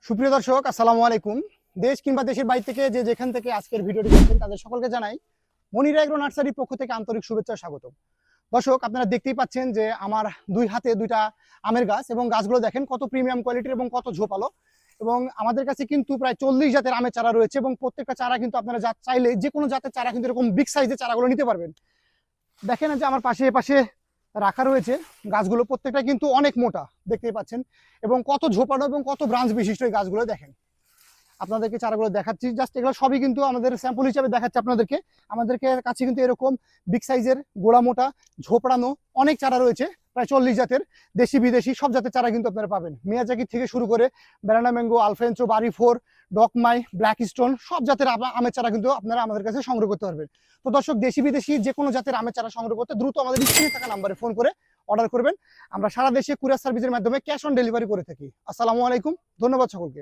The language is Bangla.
সুপ্রিয় দর্শক, আসসালামু আলাইকুম। দেশ কিংবা দেশের বাইরে থেকে যে যেখান থেকে আজকের ভিডিওটি দেখছেন তাদের সকলকে জানাই মনিরা এগ্রো নার্সারির পক্ষ থেকে আন্তরিক শুভেচ্ছা স্বাগত। দর্শক, আপনারা দেখতেই পাচ্ছেন যে আমার দুই হাতে দুইটা আমের গাছ, এবং গাছগুলো দেখেন কত প্রিমিয়াম কোয়ালিটির এবং কত ঝোপালো। এবং আমাদের কাছে কিন্তু প্রায় 40 জাতের আমের চারা রয়েছে, এবং প্রত্যেকটা চারা কিন্তু আপনারা চাইলে যে কোনো জাতের চারা কিন্তু এরকম বিগ সাইজের চারাগুলো নিতে পারবেন। দেখেন যে আমার পাশে রাখা রয়েছে গাছগুলো, প্রত্যেকটা কিন্তু অনেক মোটা দেখতেই পাচ্ছেন, এবং কত ঝোপালো এবং কত ব্রাঞ্চ বিশিষ্ট এই গাছগুলো দেখেন। আপনাদেরকে চারাগুলো দেখাচ্ছি, জাস্ট এগুলো সবই কিন্তু আমাদের স্যাম্পল হিসেবে দেখাচ্ছি আপনাদেরকে। আমাদেরকে কাছে কিন্তু এরকম বিগ সাইজের গোড়া মোটা ঝোপড়ানো অনেক চারা রয়েছে, প্রায় 40 জাতের, দেশি বিদেশি সব জাতের চারা কিন্তু আপনারা পাবেন। মিয়াজাকি থেকে শুরু করে ব্যানানা ম্যাঙ্গো, আলফেন্সো, বাড়ি ফোর, ডকমাই, ব্ল্যাক স্টোন সব জাতের আমের চারা কিন্তু আপনারা আমাদের কাছে সংগ্রহ করতে পারবেন। তো দর্শক, দেশি বিদেশি যে কোনো জাতের আমের চারা সংগ্রহ করতে দ্রুত আমাদের স্ক্রিনে থাকা নাম্বারে ফোন করে অর্ডার করবেন। আমরা সারা দেশে কুরিয়ার সার্ভিসের মাধ্যমে ক্যাশ অন ডেলিভারি করে থাকি। আসসালামু আলাইকুম, ধন্যবাদ সকলকে।